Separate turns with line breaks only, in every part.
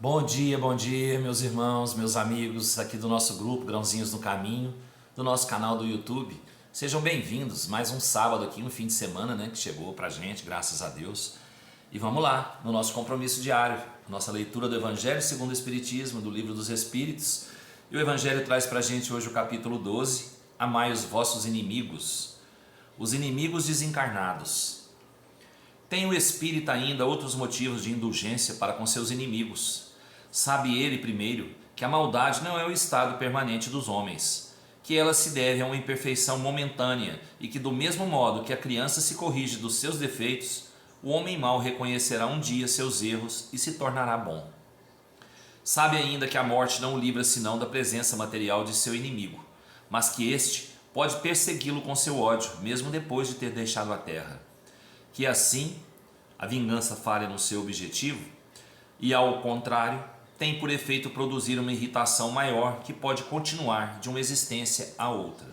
Bom dia, meus irmãos, meus amigos aqui do nosso grupo Grãozinhos no Caminho, do nosso canal do YouTube. Sejam bem-vindos, mais um sábado aqui, um fim de semana, né, que chegou pra gente, graças a Deus. E vamos lá, no nosso compromisso diário, nossa leitura do Evangelho segundo o Espiritismo, do Livro dos Espíritos. E o Evangelho traz pra gente hoje o capítulo 12, Amai os vossos inimigos, os inimigos desencarnados. Tem o espírita ainda outros motivos de indulgência para com seus inimigos. Sabe ele, primeiro, que a maldade não é o estado permanente dos homens, que ela se deve a uma imperfeição momentânea e que, do mesmo modo que a criança se corrige dos seus defeitos, o homem mau reconhecerá um dia seus erros e se tornará bom. Sabe ainda que a morte não o livra senão da presença material de seu inimigo, mas que este pode persegui-lo com seu ódio, mesmo depois de ter deixado a terra. Que assim a vingança falha no seu objetivo e, ao contrário, tem por efeito produzir uma irritação maior que pode continuar de uma existência a outra.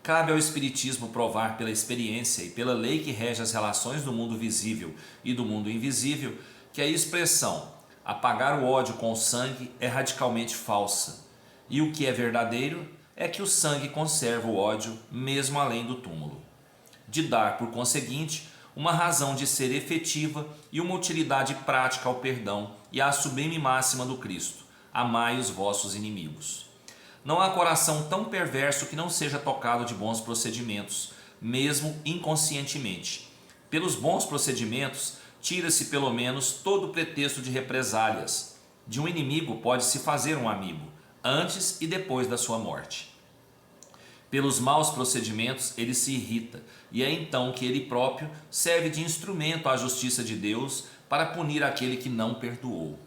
Cabe ao Espiritismo provar pela experiência e pela lei que rege as relações do mundo visível e do mundo invisível que a expressão apagar o ódio com o sangue é radicalmente falsa, e o que é verdadeiro é que o sangue conserva o ódio mesmo além do túmulo. De dar, por conseguinte, uma razão de ser efetiva e uma utilidade prática ao perdão e à sublime máxima do Cristo: amai os vossos inimigos. Não há coração tão perverso que não seja tocado de bons procedimentos, mesmo inconscientemente. Pelos bons procedimentos, tira-se pelo menos todo o pretexto de represálias. De um inimigo pode-se fazer um amigo, antes e depois da sua morte. Pelos maus procedimentos ele se irrita, e é então que ele próprio serve de instrumento à justiça de Deus para punir aquele que não perdoou.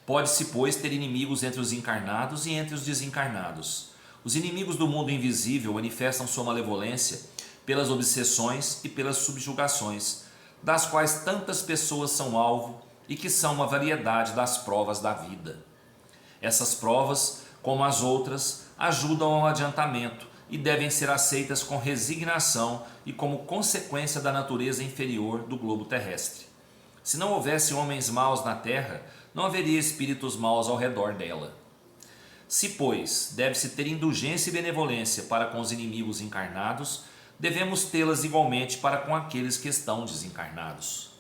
Pode-se, pois, ter inimigos entre os encarnados e entre os desencarnados. Os inimigos do mundo invisível manifestam sua malevolência pelas obsessões e pelas subjugações, das quais tantas pessoas são alvo e que são uma variedade das provas da vida. Essas provas, como as outras, ajudam ao adiantamento e devem ser aceitas com resignação e como consequência da natureza inferior do globo terrestre. Se não houvesse homens maus na terra, não haveria espíritos maus ao redor dela. Se, pois, deve-se ter indulgência e benevolência para com os inimigos encarnados, devemos tê-las igualmente para com aqueles que estão desencarnados.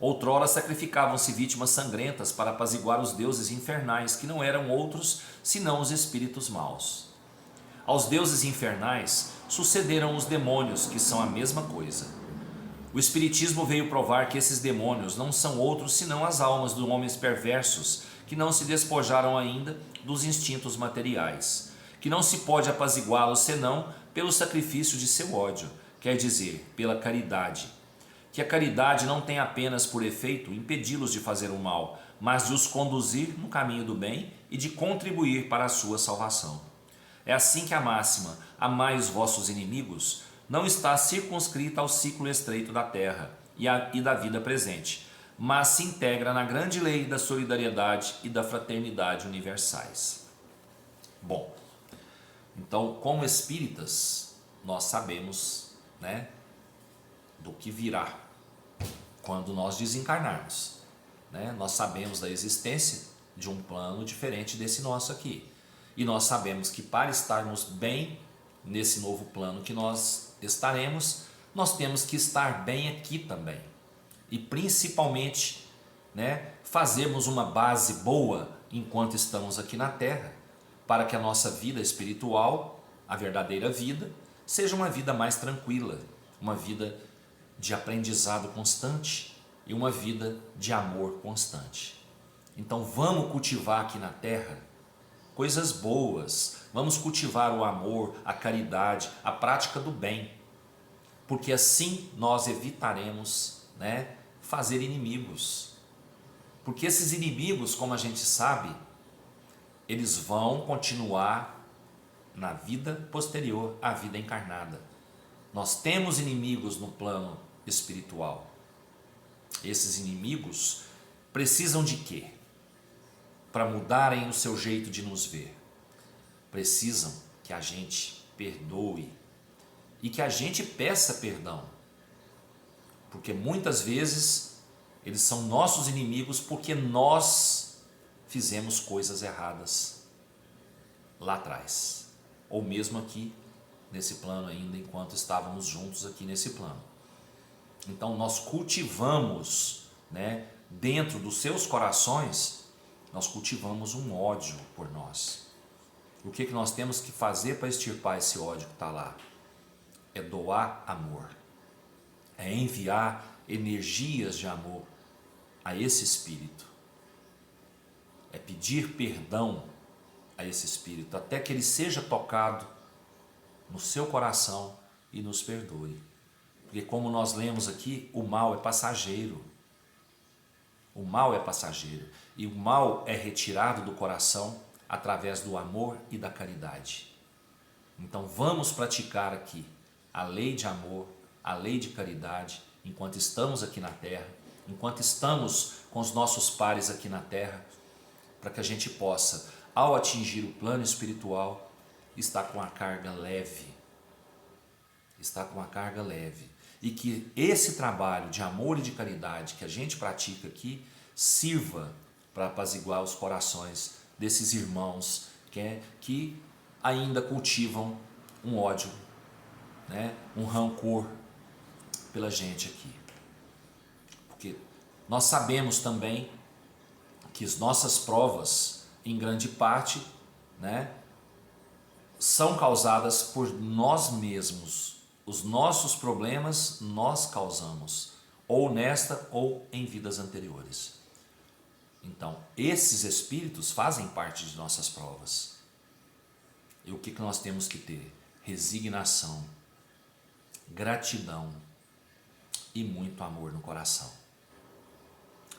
Outrora sacrificavam-se vítimas sangrentas para apaziguar os deuses infernais, que não eram outros senão os espíritos maus. Aos deuses infernais sucederam os demônios, que são a mesma coisa. O Espiritismo veio provar que esses demônios não são outros senão as almas dos homens perversos que não se despojaram ainda dos instintos materiais, que não se pode apaziguá-los senão pelo sacrifício de seu ódio, quer dizer, pela caridade. Que a caridade não tem apenas por efeito impedi-los de fazer o mal, mas de os conduzir no caminho do bem e de contribuir para a sua salvação. É assim que a máxima, amai os vossos inimigos, não está circunscrita ao ciclo estreito da terra e da vida presente, mas se integra na grande lei da solidariedade e da fraternidade universais. Bom, então, como espíritas, nós sabemos, né, do que virá quando nós desencarnarmos, né? Nós sabemos da existência de um plano diferente desse nosso aqui. E nós sabemos que para estarmos bem nesse novo plano que nós estaremos, nós temos que estar bem aqui também. E principalmente, né, fazermos uma base boa enquanto estamos aqui na Terra, para que a nossa vida espiritual, a verdadeira vida, seja uma vida mais tranquila, uma vida de aprendizado constante e uma vida de amor constante. Então vamos cultivar aqui na Terra coisas boas, vamos cultivar o amor, a caridade, a prática do bem, porque assim nós evitaremos, né, fazer inimigos. Porque esses inimigos, como a gente sabe, eles vão continuar na vida posterior à vida encarnada. Nós temos inimigos no plano espiritual. Esses inimigos precisam de quê? Para mudarem o seu jeito de nos ver. Precisam que a gente perdoe e que a gente peça perdão. Porque muitas vezes Eles são nossos inimigos porque nós fizemos coisas erradas lá atrás, ou mesmo aqui nesse plano ainda, enquanto estávamos juntos aqui nesse plano. Então nós cultivamos, né, dentro dos seus corações, nós cultivamos um ódio por nós. O que nós temos que fazer para extirpar esse ódio que está lá? É doar amor, é enviar energias de amor a esse espírito, é pedir perdão a esse espírito, até que ele seja tocado no seu coração e nos perdoe. Porque como nós lemos aqui, o mal é passageiro. O mal é passageiro. E o mal é retirado do coração através do amor e da caridade. Então vamos praticar aqui a lei de amor, a lei de caridade, enquanto estamos aqui na Terra, enquanto estamos com os nossos pares aqui na Terra, para que a gente possa, ao atingir o plano espiritual, estar com a carga leve. Está com a carga leve. E que esse trabalho de amor e de caridade que a gente pratica aqui sirva para apaziguar os corações desses irmãos que ainda cultivam um ódio, né, um rancor pela gente aqui. Porque nós sabemos também que as nossas provas, em grande parte, né, são causadas por nós mesmos. Os nossos problemas nós causamos, ou nesta ou em vidas anteriores. Então, esses espíritos fazem parte de nossas provas. E o que nós temos que ter? Resignação, gratidão e muito amor no coração,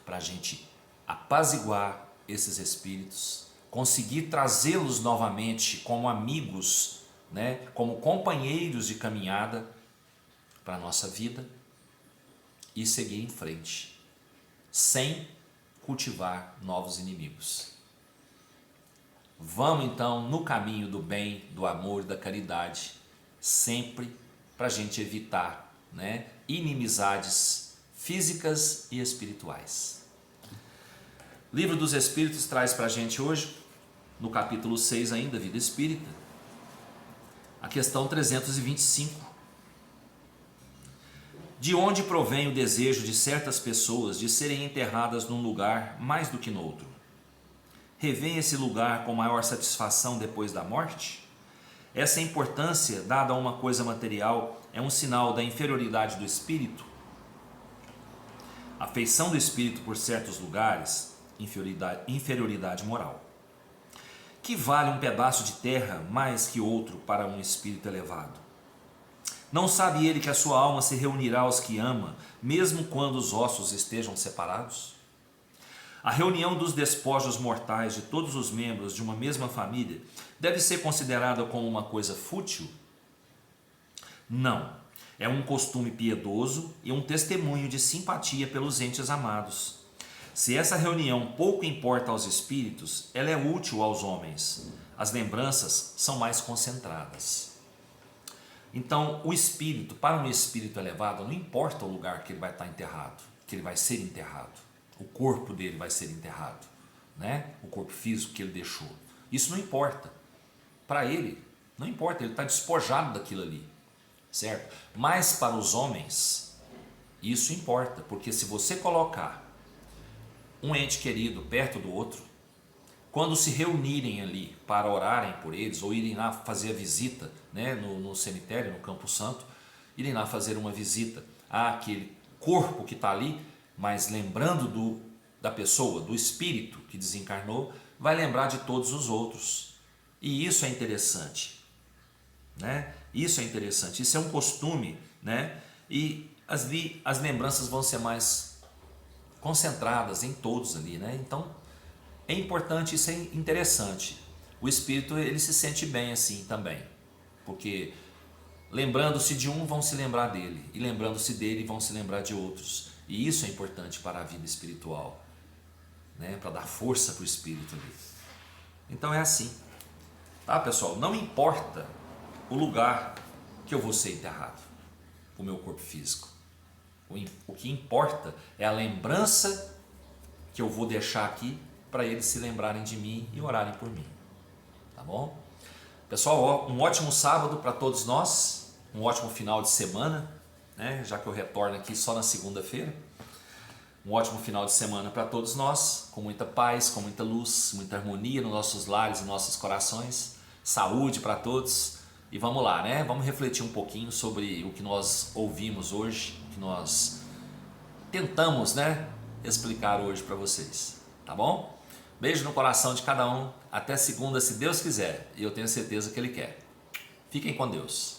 para a gente apaziguar esses espíritos, conseguir trazê-los novamente como amigos, né, como companheiros de caminhada para a nossa vida e seguir em frente, sem cultivar novos inimigos. Vamos então no caminho do bem, do amor e da caridade, sempre para a gente evitar, né, inimizades físicas e espirituais. O Livro dos Espíritos traz para a gente hoje, no capítulo 6 ainda, Vida Espírita, a questão 325. De onde provém o desejo de certas pessoas de serem enterradas num lugar mais do que no outro? Revêem esse lugar com maior satisfação depois da morte? Essa importância dada a uma coisa material é um sinal da inferioridade do espírito? A afeição do espírito por certos lugares, inferioridade moral. Que vale um pedaço de terra mais que outro para um espírito elevado? Não sabe ele que a sua alma se reunirá aos que ama, mesmo quando os ossos estejam separados? A reunião dos despojos mortais de todos os membros de uma mesma família deve ser considerada como uma coisa fútil? Não, é um costume piedoso e um testemunho de simpatia pelos entes amados. Se essa reunião pouco importa aos espíritos, ela é útil aos homens. As lembranças são mais concentradas. Então, o espírito, para um espírito elevado, não importa o lugar que ele vai estar enterrado, que ele vai ser enterrado. O corpo dele vai ser enterrado, né? O corpo físico que ele deixou. Isso não importa. Para ele, não importa, ele está despojado daquilo ali, certo? Mas para os homens, isso importa, porque se você colocar um ente querido perto do outro, quando se reunirem ali para orarem por eles, ou irem lá fazer a visita, né, no cemitério, no Campo Santo, irem lá fazer uma visita àquele corpo que está ali, mas lembrando da pessoa, do espírito que desencarnou, vai lembrar de todos os outros. E isso é interessante, né? Isso é interessante, isso é um costume, né? E as lembranças vão ser mais concentradas em todos ali, né? Então é importante, isso é interessante. O espírito, ele se sente bem assim também, porque lembrando-se de um, vão se lembrar dele, e lembrando-se dele, vão se lembrar de outros. E isso é importante para a vida espiritual, né? Para dar força para o espírito ali. Então é assim, tá, pessoal? Não importa o lugar que eu vou ser enterrado, o meu corpo físico. O que importa é a lembrança que eu vou deixar aqui para eles se lembrarem de mim e orarem por mim. Tá bom? Pessoal, um ótimo sábado para todos nós, um ótimo final de semana, né? Já que eu retorno aqui só na segunda-feira. Um ótimo final de semana para todos nós, com muita paz, com muita luz, muita harmonia nos nossos lares e nossos corações, saúde para todos. E vamos lá, né? Vamos refletir um pouquinho sobre o que nós ouvimos hoje, o que nós tentamos, né, explicar hoje para vocês, tá bom? Beijo no coração de cada um, até segunda se Deus quiser, e eu tenho certeza que Ele quer. Fiquem com Deus.